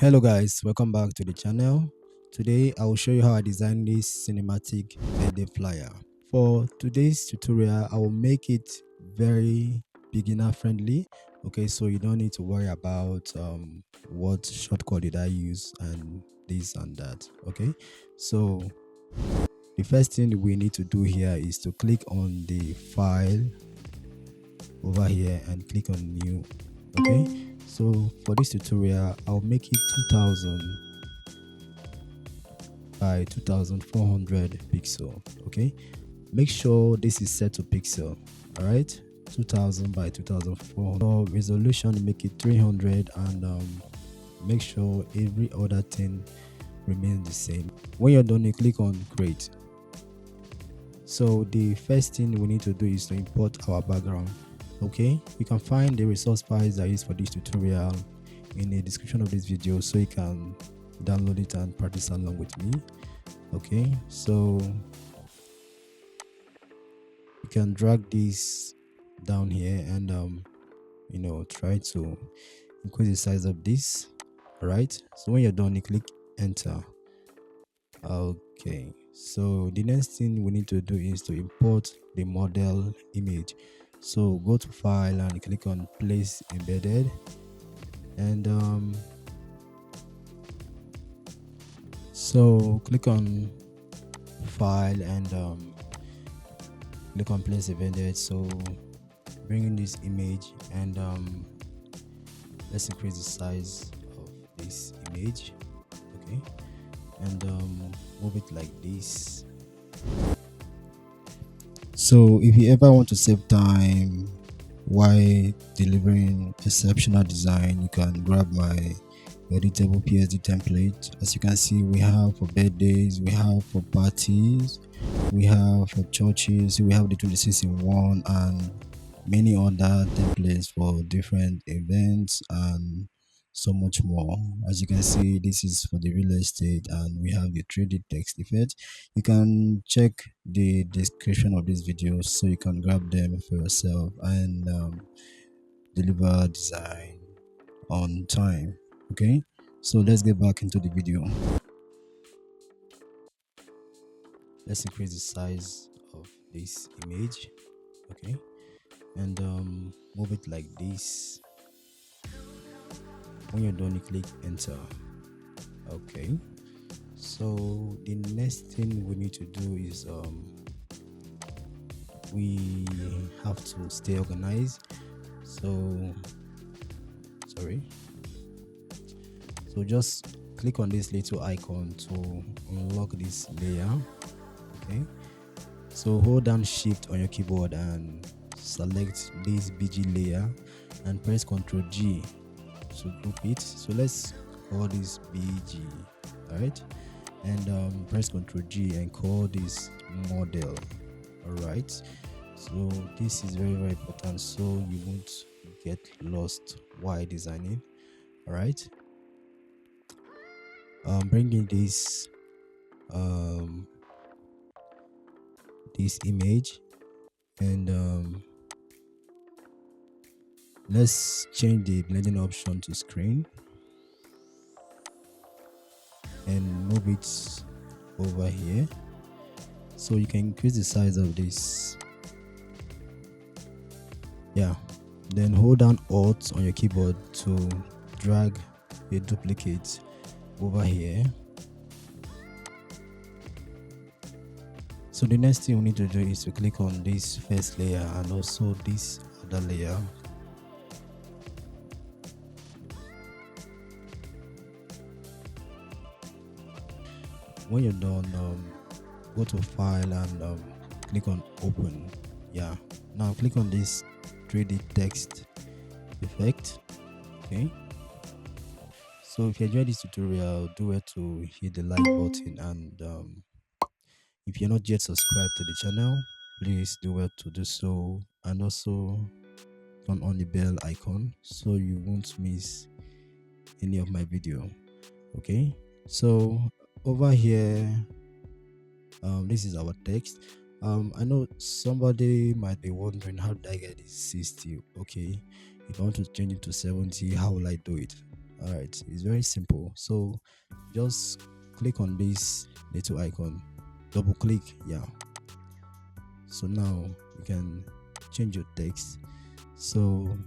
Hello guys, welcome back to the channel. Today I will show you how I designed this cinematic birthday flyer. For today's tutorial, I will make it very beginner friendly. Okay, so you don't need to worry about what shortcut did I use and this and that. Okay, so the first thing we need to do here is to click on the file over here and click on new. Okay, so for this tutorial I'll make it 2000 by 2400 pixel. Okay, make sure this is set to pixel. All right, 2000 by 2400. For resolution, make it 300 and make sure every other thing remains the same. When you're done, you click on create. So the first thing we need to do is to import our background. Okay, you can find the resource files I use for this tutorial in the description of this video, so you can download it and practice along with me. Okay, so you can drag this down here and try to increase the size of this. All right, so when you're done, you click enter. Okay, so the next thing we need to do is to import the model image. So go to file and click on place embedded, and so click on file and click on place embedded. So bring in this image and let's increase the size of this image. Okay, and move it like this. So if you ever want to save time while delivering exceptional design, you can grab my Editable PSD template. As you can see, we have for birthdays, we have for parties, we have for churches, we have the 26 in 1 and many other templates for different events and so much more. As you can see, this is for the real estate and we have the 3D text effect. You can check the description of this video so you can grab them for yourself and deliver design on time. Okay, so let's get back into the video. Let's increase the size of this image. Okay, and move it like this. When you're done, you click enter. Okay, so the next thing we need to do is we have to stay organized. So just click on this little icon to unlock this layer. Okay, so hold down shift on your keyboard and select this BG layer and press Ctrl G to group it. So let's call this BG. All right, and press Ctrl G and call this model. All right, so this is very important so you won't get lost while designing. All right, bringing this this image and let's change the blending option to screen and move it over here so you can increase the size of this. Yeah, then hold down Alt on your keyboard to drag a duplicate over here. So the next thing we need to do is to click on this first layer and also this other layer. When you're done, go to file and click on open. Yeah, now click on this 3D text effect. Okay, so if you enjoyed this tutorial, do well to hit the like button, and if you're not yet subscribed to the channel, please do well to do so, and also turn on the bell icon so you won't miss any of my video. Okay, so over here, this is our text. I know somebody might be wondering, how did I get this 60? Okay, if I want to change it to 70, how will I do it? All right, it's very simple. So just click on this little icon, double click. Yeah, so now you can change your text. So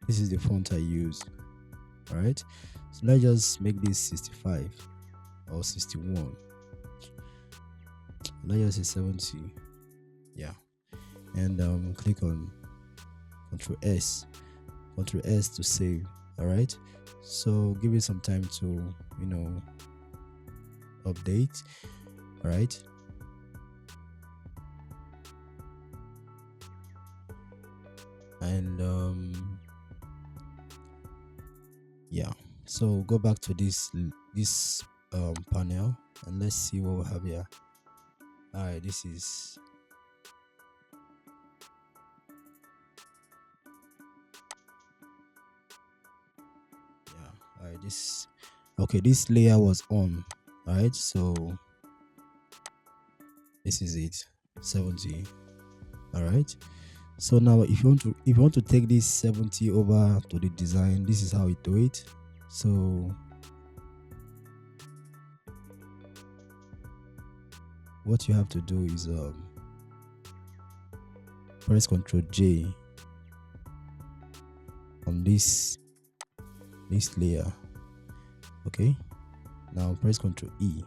this is the font I use. All right, so let's just make this 65 or 61. Let's just say 70. Yeah, and click on Control S to save. All right, so give it some time to update. All right, and yeah, so go back to this panel and let's see what we have here. All right, this is all right, this layer was on. All right, so this is it, 70. All right, so now if you want to take this 70 over to the design, this is how we do it. So what you have to do is press Ctrl J on this layer. Okay, now press Ctrl E.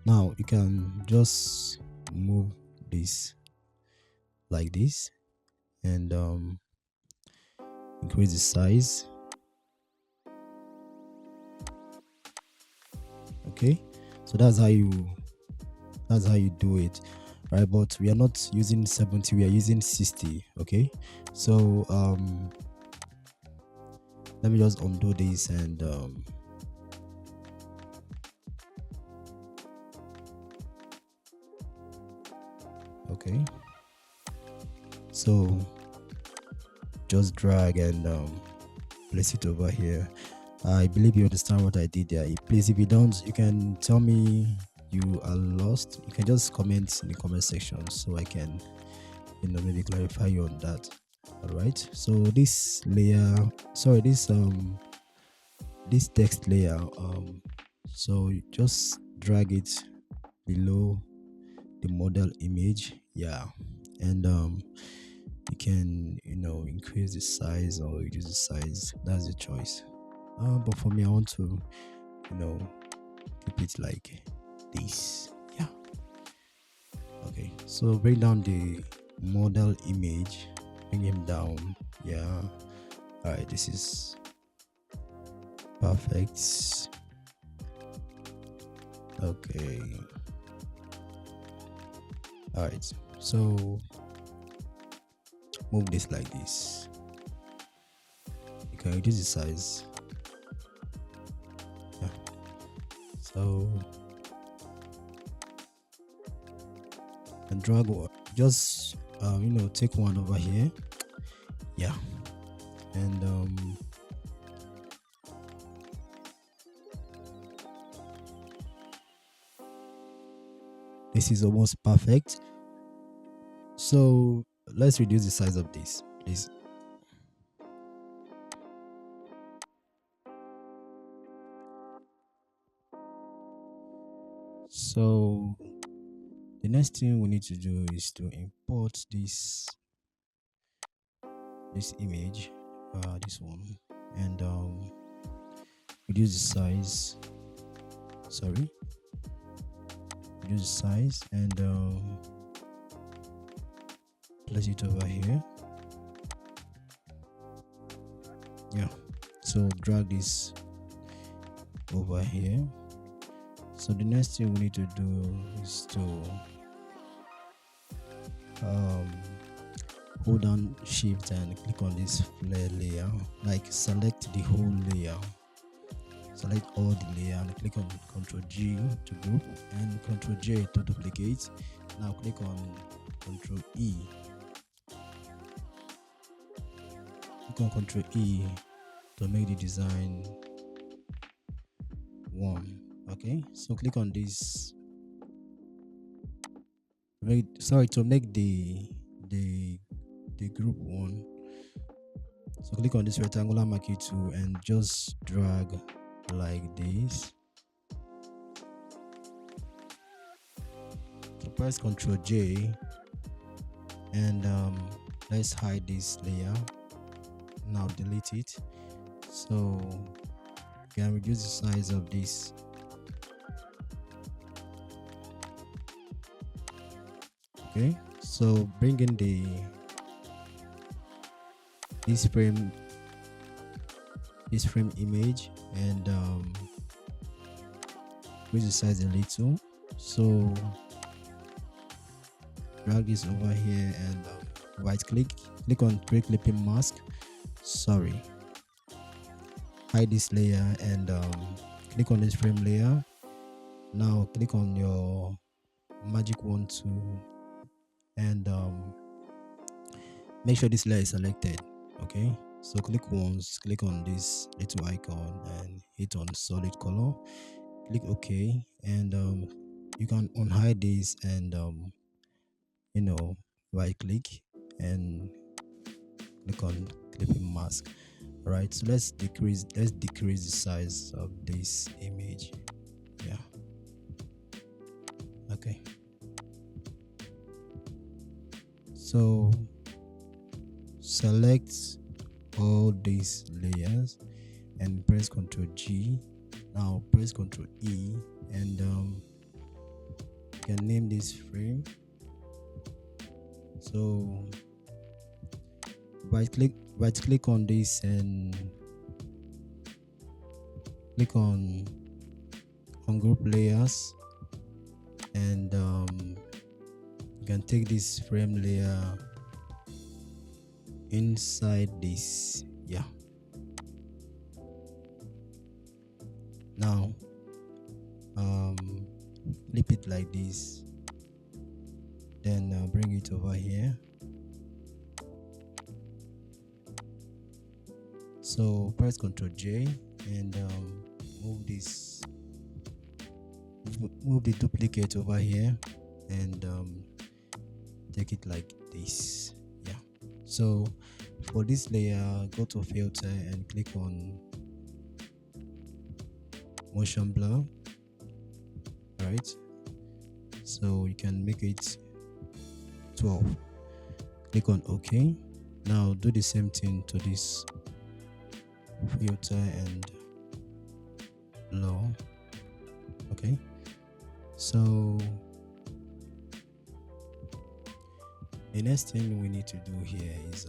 Now you can just move this like this and increase the size. Okay, so that's how you do it, right? But we are not using 70, we are using 60. Okay, so let me just undo this and okay, so just drag and place it over here. I believe you understand what I did there. Please, if you don't, you can tell me you are lost. You can just comment in the comment section so I can maybe clarify you on that. All right, so this layer, sorry, this text layer, so you just drag it below the model image. Yeah, and you can increase the size or reduce the size. That's the choice. But for me, I want to keep it like this. Yeah, okay, so bring down the model image, bring him down. Yeah, all right, this is perfect. Okay, all right, so move this like this. You can reduce the size. Yeah, so and drag, just take one over here. Yeah, and this is almost perfect. So let's reduce the size of this, please. So the next thing we need to do is to import this image, this one, and reduce the size. Sorry, reduce the size and place it over here. Yeah, so drag this over here. So the next thing we need to do is to hold down shift and click on this flare layer, like select the whole layer, select all the layer and click on Ctrl G to group and Ctrl J to duplicate. Now click on Ctrl E. Click on Ctrl E to make the design one. Okay, so click on this. To make the group one. So click on this rectangular marquee tool and just drag like this. So press Ctrl J and let's hide this layer. Now delete it. So you can reduce the size of this. Okay, so bring in this frame image and increase the size a little. So drag this over here and right click on create clipping mask. Sorry, hide this layer and click on this frame layer. Now click on your magic wand tool and make sure this layer is selected. Okay, so click once, click on this little icon and hit on solid color, click OK, and you can unhide this and right click and click on clipping mask. All right, so let's decrease the size of this image. Yeah, okay, so select all these layers and press Ctrl G. Now press Ctrl E and you can name this frame. So right click on this and click on group layers and you can take this frame layer inside this. Yeah, now flip it like this, then bring it over here. So press Ctrl J and move the duplicate over here and take it like this. Yeah, so for this layer, go to filter and click on motion blur. Right, so you can make it 12. Click on OK. Now do the same thing to this filter and blur. Okay, so the next thing we need to do here is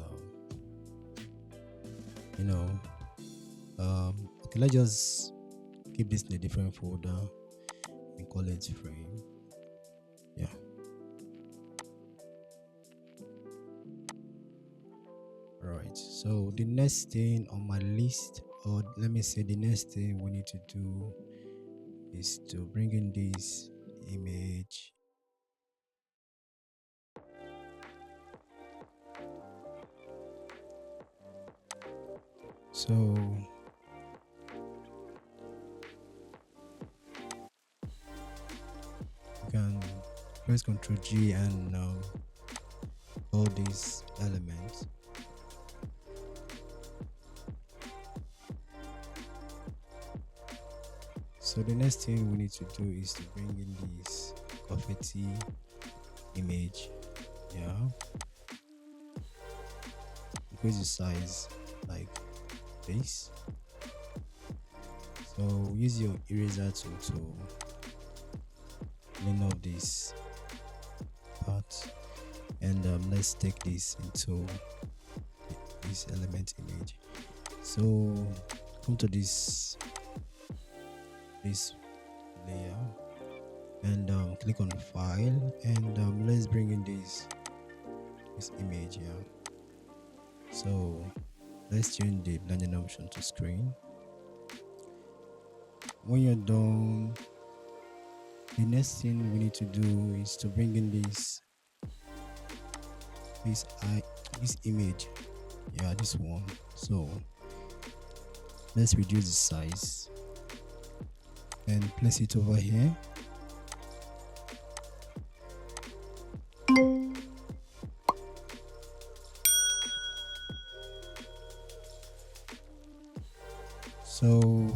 okay, let's just keep this in a different folder and call it frame. Yeah, right, so the next thing on my list, or let me say the next thing we need to do, is to bring in this image. So you can press Ctrl G and all these elements. So the next thing we need to do is to bring in this confetti image. Yeah, increase the size like this. So use your eraser tool to clean up this part and let's take this into this element image. So come to this layer and click on file and let's bring in this image here. So let's change the blending option to screen. When you're done, the next thing we need to do is to bring in this image. Yeah, this one. So let's reduce the size and place it over here. So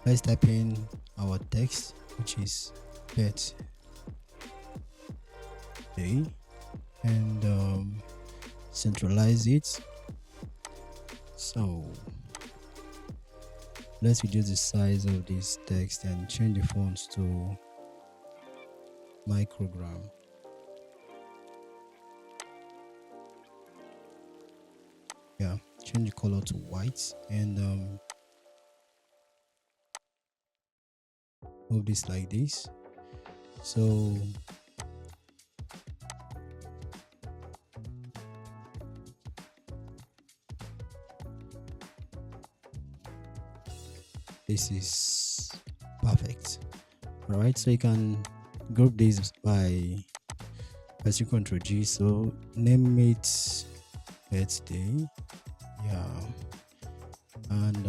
let's type in our text, which is birthday, and centralize it. So let's reduce the size of this text and change the fonts to microgram. Yeah, change the color to white and move this like this. So this is perfect. All right, so you can group this by pressing Ctrl G. So name it birthday. Yeah, and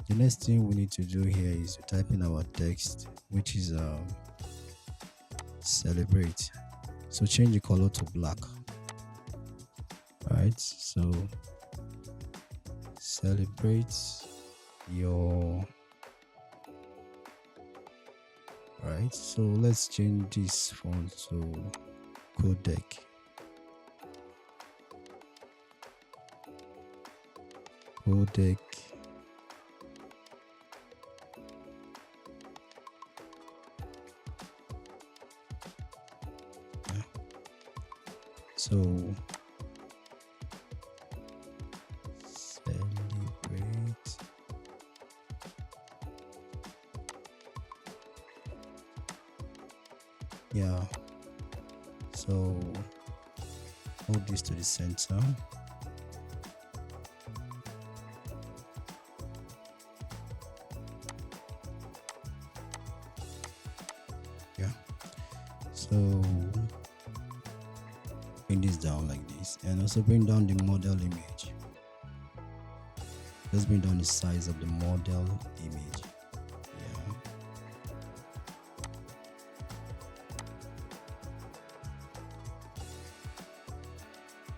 the next thing we need to do here is to type in our text, which is celebrate. So change the color to black. All right, so celebrate your. All right, so let's change this font to codec. Codec. Yeah. So celebrate. Yeah. So move this to the center. Yeah. So bring this down like this, and also bring down the model image. Let's bring down the size of the model image. Yeah.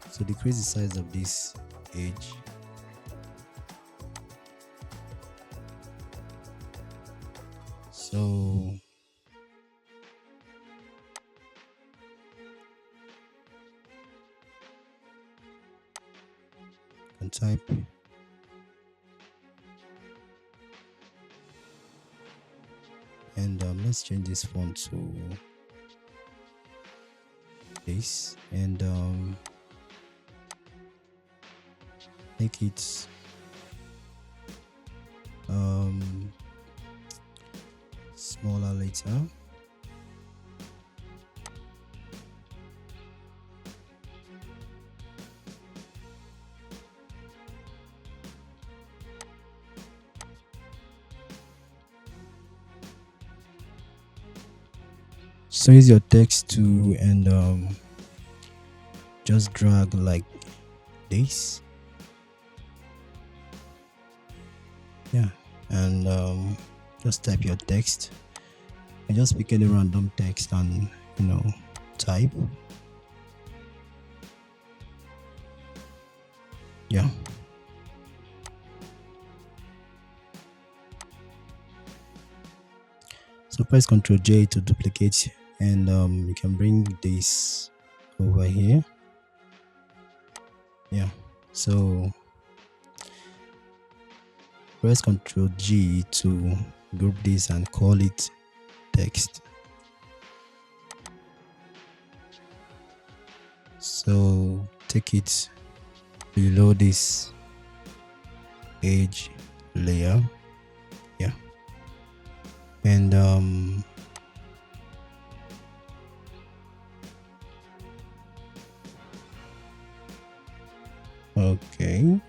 So decrease the size of this edge. So can type and let's change this font to this and make it smaller later. So use your text to and just drag like this. Yeah, and just type your text and just pick any random text and type. Yeah. So press Ctrl J to duplicate, and you can bring this over here. Yeah. So press Ctrl G to group this and call it text. So take it below this edge layer. Yeah. And okay,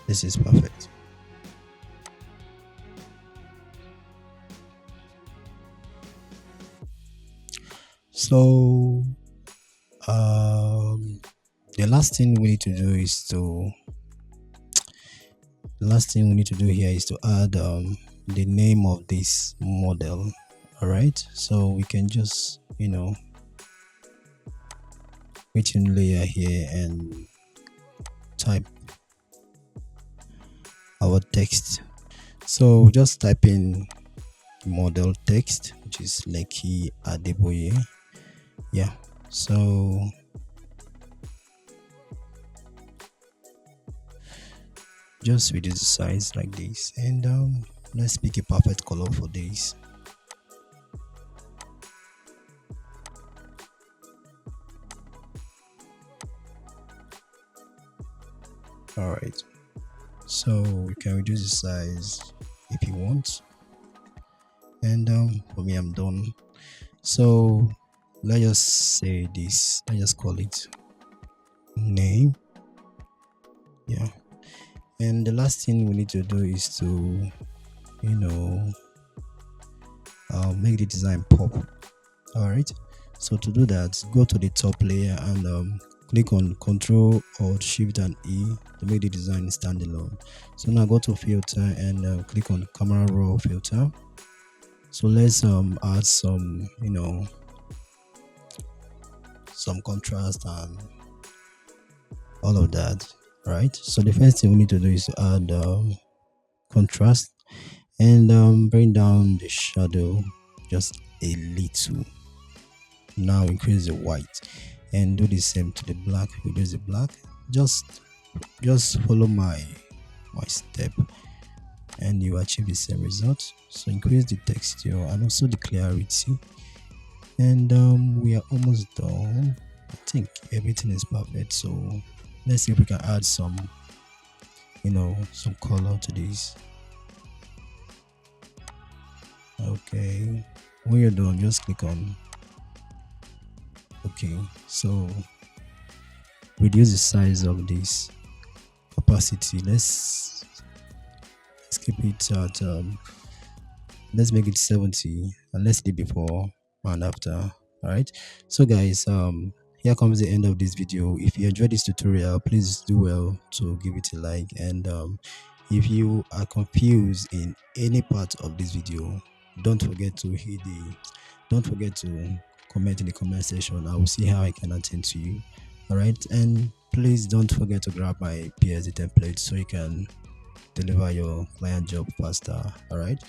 this is perfect. So the last thing we need to do is to The last thing we need to do here is to add the name of this model. All right, so we can just create a layer here and type our text. So just type in model text, which is Lekki Adeboye. Yeah, so just reduce the size like this, and let's pick a perfect color for this. All right, so we can reduce the size if you want, and for me, I'm done. So let's just say this, let's just call it name. Yeah, and the last thing we need to do is to make the design pop. All right, so to do that, go to the top layer and click on Ctrl Alt Shift and E to make the design standalone. So now go to filter and click on camera raw filter. So let's add some some contrast and all of that. Right, so the first thing we need to do is to add contrast and bring down the shadow just a little. Now increase the white and do the same to the black. Reduce the black. Just follow my step and you achieve the same result. So increase the texture and also the clarity, and we are almost done. I think everything is perfect. So let's see if we can add some some color to this. Okay, when you're done, just click on okay. So reduce the size of this opacity. Let's keep it at let's make it 70 and let's see before and after. All right, so guys, here comes the end of this video. If you enjoyed this tutorial, please do well to give it a like, and if you are confused in any part of this video, don't forget to comment in the comment section. I will see how I can attend to you. All right, and please don't forget to grab my PSD template so you can deliver your client job faster. All right,